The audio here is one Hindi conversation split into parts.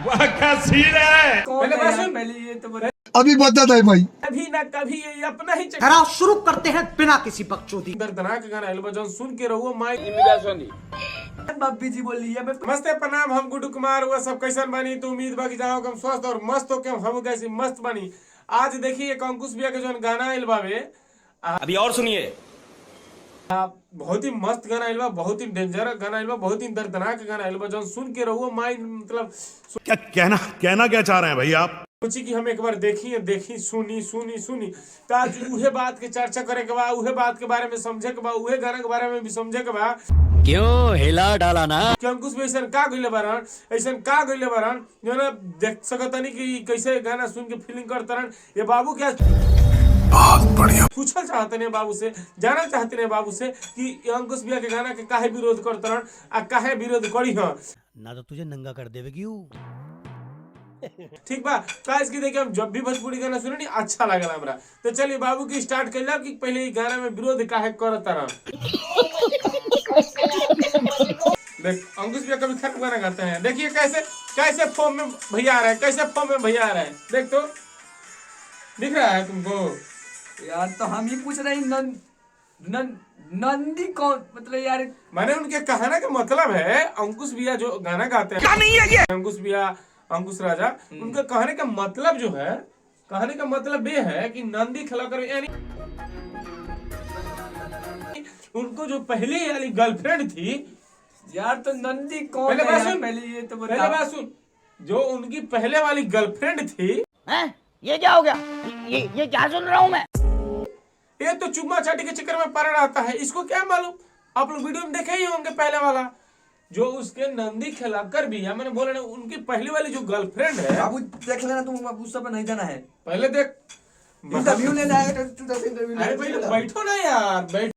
वाह क्या सीन है। पहले ये तो अभी बता है भाई। कभी ना कभी ये अपना ही ठहराव शुरू करते हैं बिना किसी बकचोदी। दर्दनाक गाना एल्बम सुन के रहो माई बाबी जी बोली है। नमस्ते प्रणाम, हम गुड्डू कुमार। वह सब कैसन बनी तो उम्मीद बाकी जाओ हम स्वस्थ और मस्त हो के हम कैसी मस्त बनी। आज देखिए एक अंकुश भैया के जो गाना एल्बम है अभी और सुनिए। बहुत ही मस्त गाना एल्बम, बहुत ही डेंजर गाना एल्बम, बहुत ही दर्दनाक गाना एल्बम जो सुन के रहो माई मतलब क्या कहना क्या चाह रहे हैं भाई आप। सोची कि हम एक बार देखी सुनी तो आज उहे बात के चर्चा करे के बा, उहे बात के बारे में समझे के बा, उहे गाना के बारे में भी समझे के बा। क्यों हिला डाला ना कि अंकुश भी ऐसा का गइले बारन जो ना देख सकतनी कि कैसे गाना सुन के फीलिंग करतरन। ये बाबू क्या बहुत बढ़िया पूछल चाहते ने बाबू से, जानना चाहते ने बाबू से कि अंकुश भैया के गाना के काहे विरोध करतरन आ काहे विरोध करी ह ना तो तुझे नंगा कर देवे क्यों। ठीक बा। काज की देखिए हम जब भी भोजपुरी गाना सुने नहीं अच्छा लगला हमरा। तो चलिए बाबू की स्टार्ट कर लो कि पहले ये गाना में विरोध काहे करतरन। देख अंकुश भैया कभी खत्म गाना गाते हैं, देखिए कैसे फॉर्म में भैया आ रहा है, कैसे फॉर्म में भैया आ रहा है। देख तो दिख रहा है तुमको यार। तो हम ही पूछ रहे हैं नंदी कौन, मतलब यार मैंने उनके कहने का मतलब है अंकुश भैया जो गाना गाते हैं क्या नहीं है ये अंकुश भैया अंकुश राजा, उनका कहने का मतलब जो है, कहने का मतलब ये है कि नंदी खिलाकर यानी उनको जो पहले वाली गर्लफ्रेंड थी यार। तो नंदी कौन पहले है बात यार? सुन, पहले ये तो पहले बात सुन, जो उनकी पहले वाली गर्लफ्रेंड थी हैं? ये क्या हो गया? ये क्या सुन रहा हूँ मैं? ये तो चुम्मा चाटी के चक्कर में पड़ा रहता है, इसको क्या मालूम। आप लोग वीडियो में देखे ही होंगे पहले वाला जो उसके नंदी खिलाकर भी है। मैंने बोला ना उनकी पहली वाली जो गर्लफ्रेंड है। बाबू देख लेना, तुम उस सब पे नहीं जाना है। पहले देख इंटरव्यू लेना है तो इंटरव्यू अरे भाई बैठो ना यार, बैठो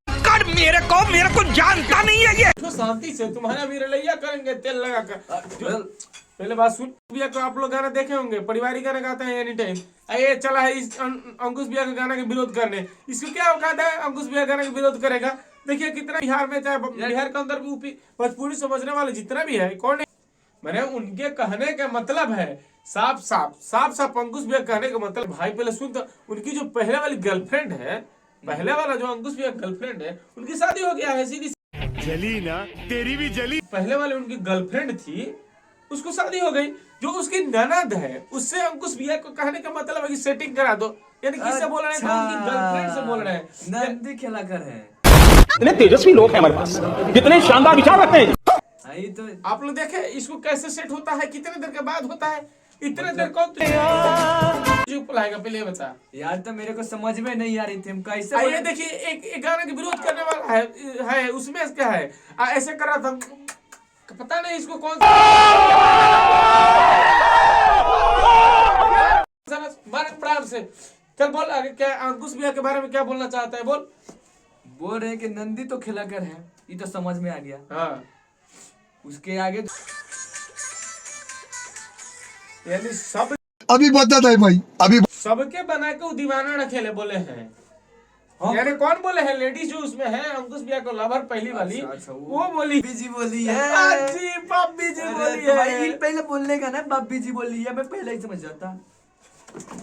मेरे को जानता नहीं है ये। शांति से, तुम्हारा भी रलैया करेंगे तेल लगा कर। पहले बात सुन, भैया को आप लोग गाना देखे होंगे, परिवारिक गाना गाते हैं एनी टाइम। ये चला है इस अंकुश भैया के गाना के विरोध करने। इसको क्या औकात है अंकुश भैया गाना के विरोध करेगा। देखिए कितना बिहार में, चाहे बिहार के अंदर भी भोजपुरी समझने वाले जितना भी है कौन है। मैंने उनके कहने का मतलब है साफ अंकुश भैया कहने का मतलब भाई पहले सुन तो, उनकी जो पहले वाली गर्लफ्रेंड है, पहले वाला जो अंकुश भैया गर्लफ्रेंड है, उनकी शादी हो गया है सीधी। जली ना तेरी भी जली। पहले वाले उनकी गर्लफ्रेंड थी, उसको शादी हो गई। जो उसकी ननद है उससे अंकुश भैया को कहने का मतलब है कि सेटिंग करा दो। यानी किससे बोल रहे हैं? उनकी गर्लफ्रेंड से बोल रहे हैं। नंदी खिलाकर है। इतने तेजस्वी लोग हैं हमारे पास, कितने शानदार विचार रखते हैं। तो आप लोग देखे इसको कैसे सेट होता है, कितने देर के बाद होता है, इतने देर कौन चुप लाएगा पहले ये बता यार। तो मेरे को समझ में नहीं आ रही थी हम कैसे। ये देखिए एक गाना के विरोध करने वाला है उसमें क्या है। ऐसे कर रहा था, पता नहीं इसको कौन प्राण से। चल बोल आगे, क्या अंकुश भैया के बारे में क्या बोलना चाहता है, बोल रहे हैं कि नंदी तो खिलाकर है, ये तो समझ में आ गया। हाँ उसके आगे यानी सब अभी बता है भाई। अभी सबके बना के वो दीवाना न खेले बोले हैं। यानी कौन बोले हैं? लेडीज जो उसमें है अंकुश भैया को लवर पहली वाली, वो बोली जी बोली है। पप्पी जी बोली है। पहले बोलने का ना बाबी जी बोली है, मैं पहले ही समझ जाता,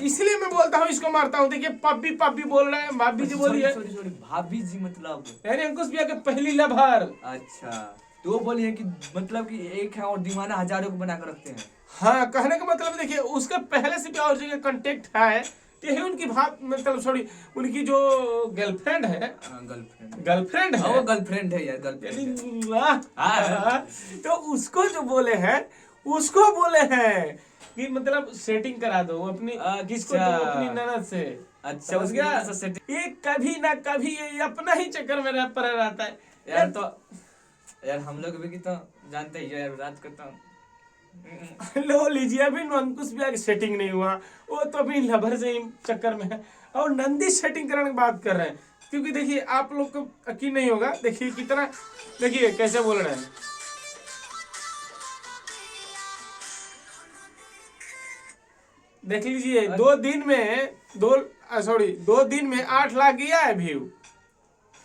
इसलिए मैं बोलता हूँ इसको मारता हूँ। देखिए पप्पी बोल रहा है, भाभी जी बोली है। सॉरी भाभी जी मतलब यानी अंकुश भैया के पहली लवर। अच्छा, तो वो बोली है कि मतलब कि एक है और दीवाना हजारों को बना कर रखते हैं। हाँ कहने का मतलब देखिए उसके पहले से भी और जगह कांटेक्ट है। यही उनकी बात मतलब सॉरी उनकी जो गर्लफ्रेंड है, गर्लफ्रेंड है, वो गर्लफ्रेंड है यार, गर्लफ्रेंड। तो उसको जो बोले हैं कि मतलब सेटिंग करा दो अपनी किसको, तो अपनी ननद से। अच्छा समझ गया? ये कभी ना कभी ये अपना ही चक्कर में पड़ा रहता है यार। तो यार हम लोग भी तो जानते ही यार, रात करता हूँ। लो लीजिए, अभी अंकुश भैया की सेटिंग नहीं हुआ, वो तो अभी लवर से ही चक्कर में है और नंदी सेटिंग करने की बात कर रहे हैं। क्योंकि देखिए आप लोग को यकीन नहीं होगा, देखिए कितना, देखिए कैसे बोल रहे हैं। देख लीजिए 2 दिन में 8 लाख गया है व्यू।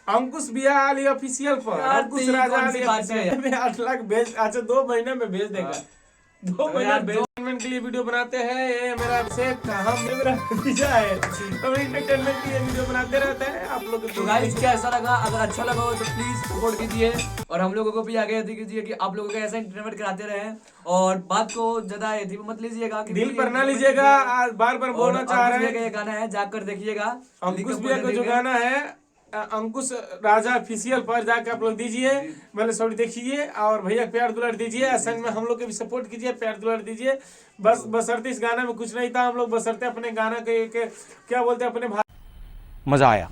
अंकुश भैया वाली ऑफिशियल पर, अंकुश राजा वाली ऑफिशियल में 8 लाख भेज, अच्छा 2 महीने में भेज देगा। 2 महीने एंटरटेनमेंट के लिए वीडियो बनाते हैं। ये मेरा अभिषेक था, ये मेरा भतीजा है। हम एंटरटेनमेंट के लिए वीडियो बनाते रहते हैं। आप लोग तो गाइस कैसा लगा? अगर अच्छा लगा हो तो प्लीज सपोर्ट कीजिए और हम लोगों को भी आगे कीजिए कि आप लोगों को ऐसा एंटरटेनमेंट कराते रहे। और बात को ज्यादा एथी मत लीजिएगा, दिल पर ना लीजिएगा। आज बार बार बोलना चाह रहे हैं, ये गाना है जाकर देखिएगा। अंकुश भैया का जो गाना है अंकुश राजा ऑफिशियल पर जाके आप लोग दीजिए, मैंने सॉरी देखिए और भैया प्यार दुलार दीजिए। संग में हम लोग के भी सपोर्ट कीजिए, प्यार दुलार दीजिए। बस बसरते इस गाना में कुछ नहीं था, हम लोग बसरते अपने गाना के क्या बोलते हैं अपने मजा आया।